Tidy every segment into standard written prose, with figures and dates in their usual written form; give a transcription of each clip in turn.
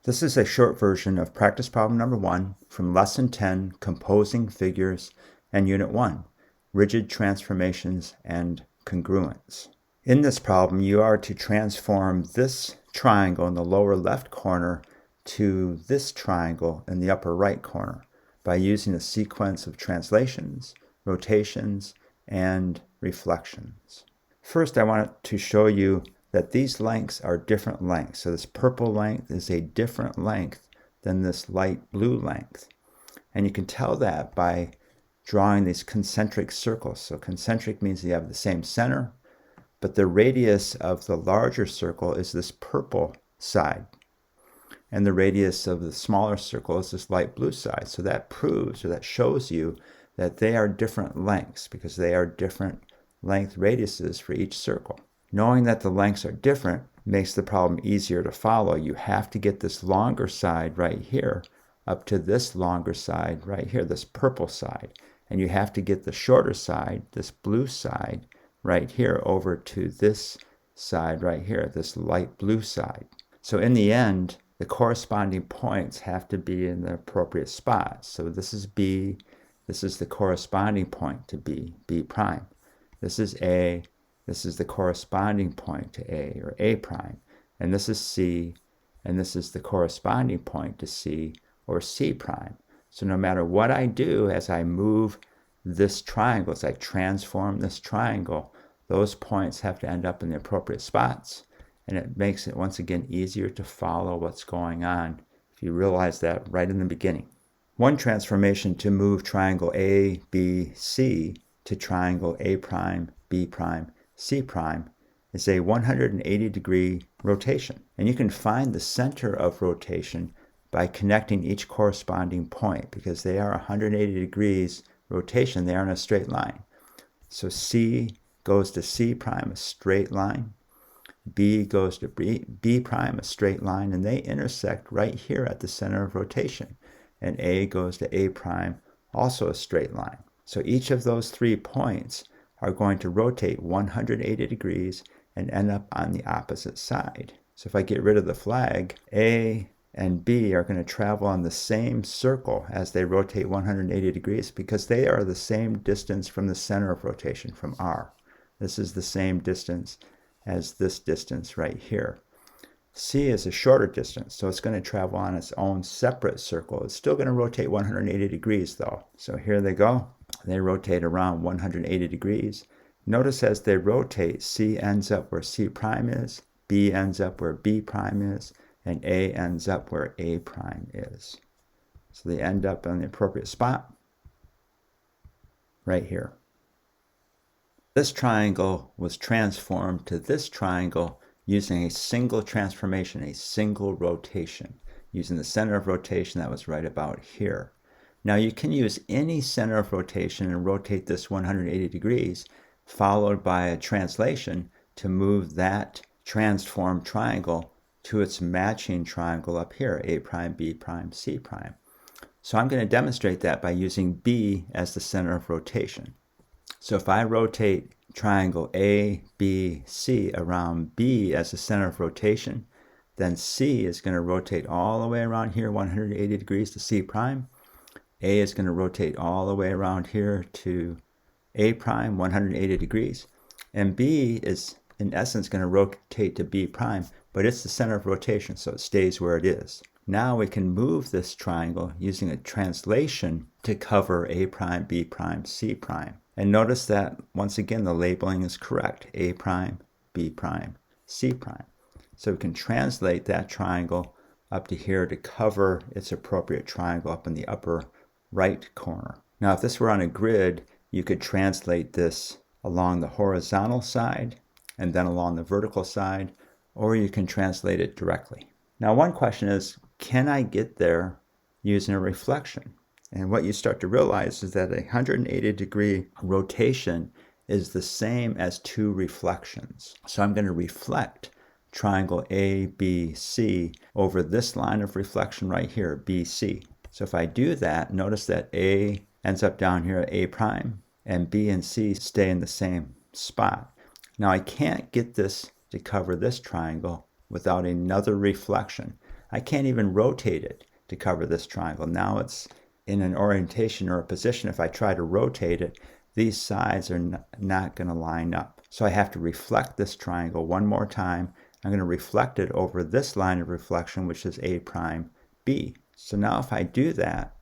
This is a short version of practice problem number 1 from lesson 10, composing figures, and unit 1, rigid transformations and congruence. In this problem, you are to transform this triangle in the lower left corner to this triangle in the upper right corner by using a sequence of translations, rotations, and reflections. First, I want to show you that these lengths are different lengths. So this purple length is a different length than this light blue length. And you can tell that by drawing these concentric circles. So concentric means you have the same center, but the radius of the larger circle is this purple side. And the radius of the smaller circle is this light blue side. So that proves, or that shows you, that they are different lengths because they are different length radiuses for each circle. Knowing that the lengths are different makes the problem easier to follow. You have to get this longer side right here up to this longer side right here, this purple side. And you have to get the shorter side, this blue side, right here over to this side right here, this light blue side. So in the end, the corresponding points have to be in the appropriate spots. So this is B, this is the corresponding point to B, B prime. This is A, this is the corresponding point to A, or A prime. And this is C, and this is the corresponding point to C, or C prime. So no matter what I do as I move this triangle, as I transform this triangle, those points have to end up in the appropriate spots. And it makes it, once again, easier to follow what's going on if you realize that right in the beginning. One transformation to move triangle A, B, C to triangle A prime, B prime, C prime is a 180-degree rotation. And you can find the center of rotation by connecting each corresponding point because they are 180 degrees rotation. They are in a straight line. So C goes to C prime, a straight line. B goes to B prime, a straight line, and they intersect right here at the center of rotation. And A goes to A prime, also a straight line. So each of those 3 points are going to rotate 180 degrees and end up on the opposite side. So if I get rid of the flag, A and B are going to travel on the same circle as they rotate 180 degrees because they are the same distance from the center of rotation, from R. This is the same distance as this distance right here. C is a shorter distance, so it's going to travel on its own separate circle. It's still going to rotate 180 degrees though. So here they go. They rotate around 180 degrees. Notice as they rotate, C ends up where C prime is, B ends up where B prime is, and A ends up where A prime is. So they end up in the appropriate spot right here. This triangle was transformed to this triangle using a single transformation, a single rotation, using the center of rotation that was right about here. Now you can use any center of rotation and rotate this 180 degrees, followed by a translation to move that transformed triangle to its matching triangle up here, A prime, B prime, C prime. So I'm going to demonstrate that by using B as the center of rotation. So if I rotate triangle A, B, C around B as the center of rotation, then C is going to rotate all the way around here 180 degrees to C prime. A is going to rotate all the way around here to A prime 180 degrees. And B is in essence going to rotate to B prime, but it's the center of rotation, so it stays where it is. Now we can move this triangle using a translation to cover A prime, B prime, C prime. And notice that, once again, the labeling is correct. A prime, B prime, C prime. So we can translate that triangle up to here to cover its appropriate triangle up in the upper right corner. Now, if this were on a grid, you could translate this along the horizontal side and then along the vertical side, or you can translate it directly. Now, one question is, can I get there using a reflection? And what you start to realize is that a 180-degree rotation is the same as 2 reflections. So I'm going to reflect triangle ABC over this line of reflection right here, BC. So if I do that, notice that A ends up down here at A prime, and B and C stay in the same spot. Now I can't get this to cover this triangle without another reflection. I can't even rotate it to cover this triangle. Now it's in an orientation or a position. If I try to rotate it, these sides are not going to line up. So I have to reflect this triangle one more time. I'm going to reflect it over this line of reflection, which is A prime B. So now if I do that,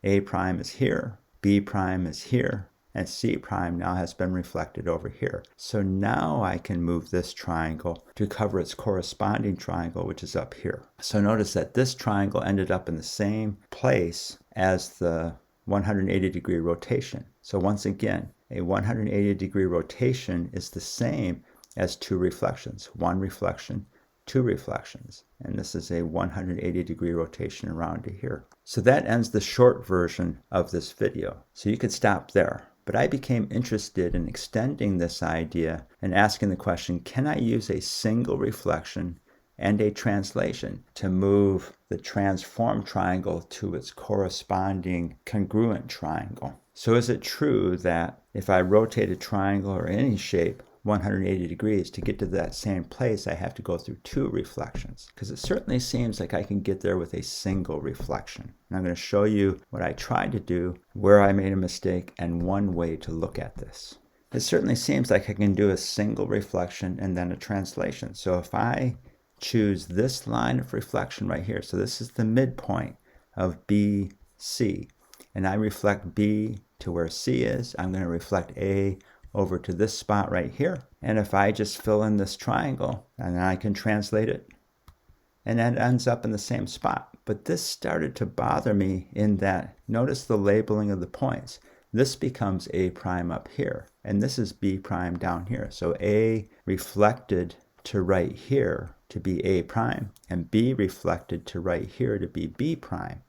A prime is here, B prime is here, and C prime now has been reflected over here. So now I can move this triangle to cover its corresponding triangle, which is up here. So notice that this triangle ended up in the same place as the 180-degree rotation. So once again, a 180-degree rotation is the same as two reflections. One reflection, two reflections. And this is a 180-degree rotation around to here. So that ends the short version of this video. So you could stop there. But I became interested in extending this idea and asking the question, can I use a single reflection and a translation to move the transformed triangle to its corresponding congruent triangle? So is it true that if I rotate a triangle or any shape 180 degrees to get to that same place, I have to go through two reflections? Because it certainly seems like I can get there with a single reflection. And I'm going to show you what I tried to do, where I made a mistake, and one way to look at this. It certainly seems like I can do a single reflection and then a translation. So if I choose this line of reflection right here, so this is the midpoint of BC, and I reflect B to where C is, I'm going to reflect A over to this spot right here. And if I just fill in this triangle, and I can translate it, and that ends up in the same spot. But this started to bother me in that, notice the labeling of the points. This becomes A prime up here, and this is B prime down here. So A reflected to right here to be A prime, and B reflected to right here to be B prime.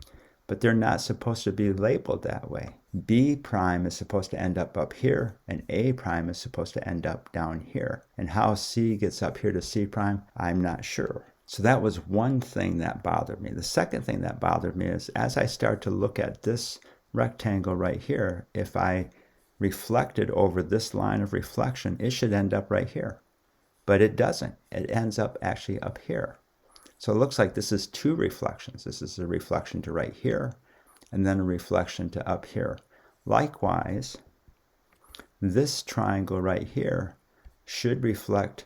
But they're not supposed to be labeled that way. B prime is supposed to end up here, and A prime is supposed to end up down here. And how C gets up here to C prime, I'm not sure. So that was one thing that bothered me. The second thing that bothered me is as I start to look at this rectangle right here, if I reflected over this line of reflection, it should end up right here. But it doesn't. It ends up actually up here. So it looks like this is two reflections. This is a reflection to right here, and then a reflection to up here. Likewise, this triangle right here should reflect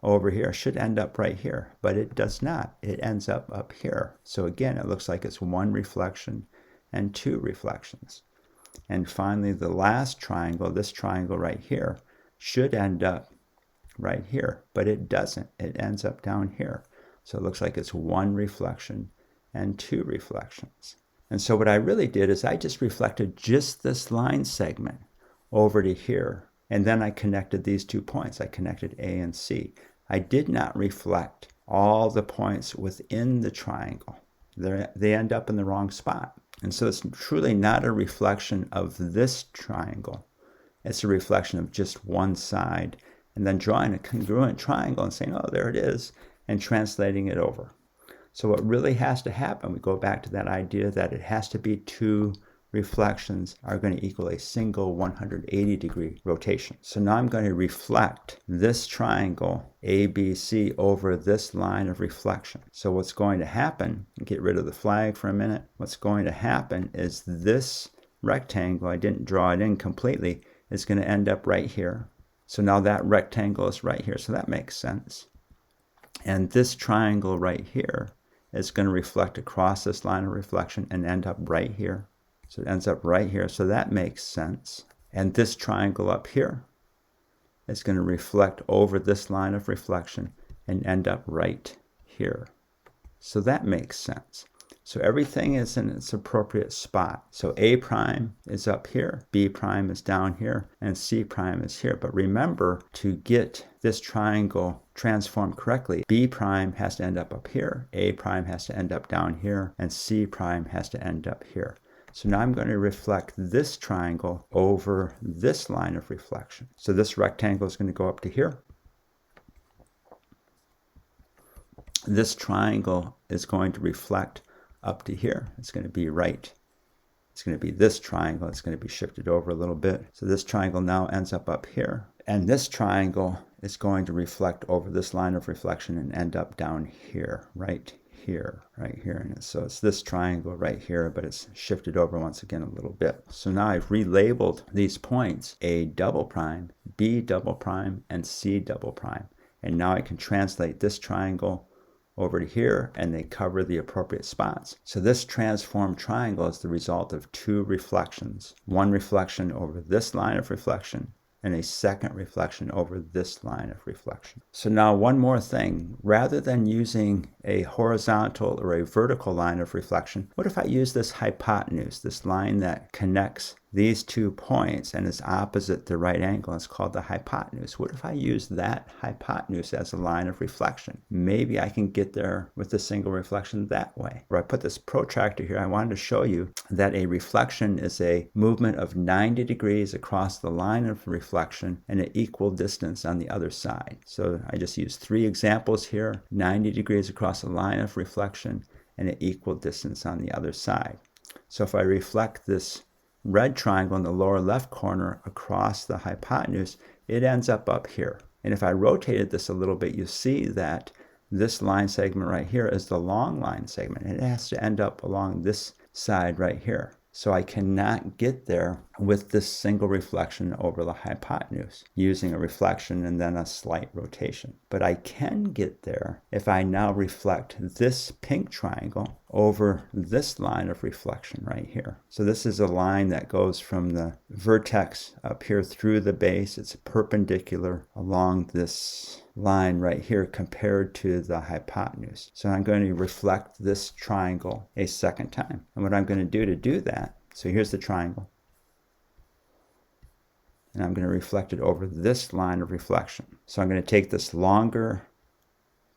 over here, should end up right here, but it does not. It ends up here. So again, it looks like it's one reflection and two reflections. And finally, the last triangle, this triangle right here, should end up right here, but it doesn't. It ends up down here. So it looks like it's one reflection and two reflections. And so what I really did is I just reflected just this line segment over to here. And then I connected these 2 points. I connected A and C. I did not reflect all the points within the triangle. They end up in the wrong spot. And so it's truly not a reflection of this triangle. It's a reflection of just one side, and then drawing a congruent triangle and saying, oh, there it is, and translating it over. So what really has to happen, we go back to that idea that it has to be two reflections are going to equal a single 180-degree rotation. So now I'm going to reflect this triangle ABC over this line of reflection. So what's going to happen, get rid of the flag for a minute, what's going to happen is this rectangle, I didn't draw it in completely, is going to end up right here. So now that rectangle is right here, so that makes sense. And this triangle right here is going to reflect across this line of reflection and end up right here. So it ends up right here, so that makes sense. And this triangle up here is going to reflect over this line of reflection and end up right here. So that makes sense. So everything is in its appropriate spot. So A prime is up here, B prime is down here, and C prime is here. But remember, to get this triangle transformed correctly, B prime has to end up here, A prime has to end up down here, and C prime has to end up here. So now I'm going to reflect this triangle over this line of reflection. So this rectangle is going to go up to here. This triangle is going to reflect up to here. It's going to be right. It's going to be this triangle. It's going to be shifted over a little bit. So this triangle now ends up here. And this triangle is going to reflect over this line of reflection and end up down here, right here, and so it's this triangle right here, but it's shifted over once again a little bit. So now I've relabeled these points A double prime, B double prime, and C double prime. And now I can translate this triangle over to here, and they cover the appropriate spots. So this transformed triangle is the result of two reflections. One reflection over this line of reflection, and a second reflection over this line of reflection. So now one more thing. Rather than using a horizontal or a vertical line of reflection, what if I use this hypotenuse, this line that connects these 2 points and is opposite the right angle? It's called the hypotenuse. What if I use that hypotenuse as a line of reflection? Maybe I can get there with a single reflection that way. Where I put this protractor here, I wanted to show you that a reflection is a movement of 90 degrees across the line of reflection and an equal distance on the other side. So I just used 3 examples here: 90 degrees across the line of reflection and an equal distance on the other side. So if I reflect this red triangle in the lower left corner across the hypotenuse, it ends up here. And if I rotated this a little bit, you see that this line segment right here is the long line segment. It has to end up along this side right here. So I cannot get there with this single reflection over the hypotenuse using a reflection and then a slight rotation. But I can get there if I now reflect this pink triangle over this line of reflection right here. So this is a line that goes from the vertex up here through the base. It's perpendicular along this line right here compared to the hypotenuse. So I'm going to reflect this triangle a second time. And what I'm going to do that, so here's the triangle. And I'm going to reflect it over this line of reflection. So I'm going to take this longer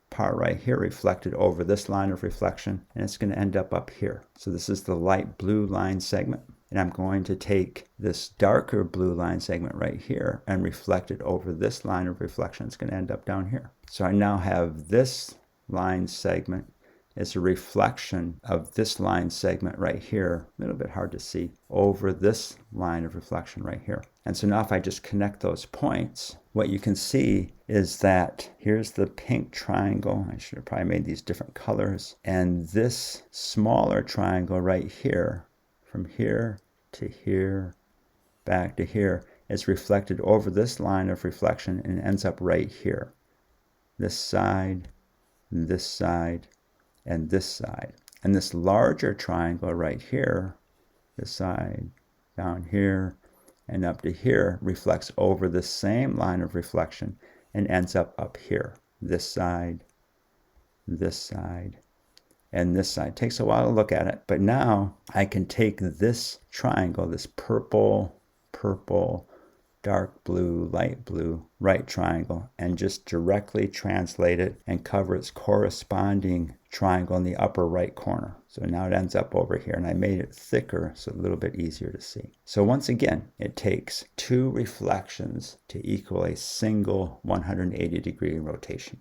part right here, reflect it over this line of reflection, and it's going to end up here. So this is the light blue line segment. And I'm going to take this darker blue line segment right here and reflect it over this line of reflection. It's going to end up down here. So I now have this line segment as a reflection of this line segment right here, a little bit hard to see, over this line of reflection right here. And so now if I just connect those points, what you can see is that here's the pink triangle. I should have probably made these different colors. And this smaller triangle right here, from here to here, back to here, is reflected over this line of reflection and ends up right here. This side, and this side. And this larger triangle right here, this side, down here, and up to here, reflects over the same line of reflection and ends up here. This side, and this side. It takes a while to look at it, but now I can take this triangle, this purple, dark blue, light blue, right triangle, and just directly translate it and cover its corresponding triangle in the upper right corner. So now it ends up over here, and I made it thicker so a little bit easier to see. So once again, it takes 2 reflections to equal a single 180-degree rotation.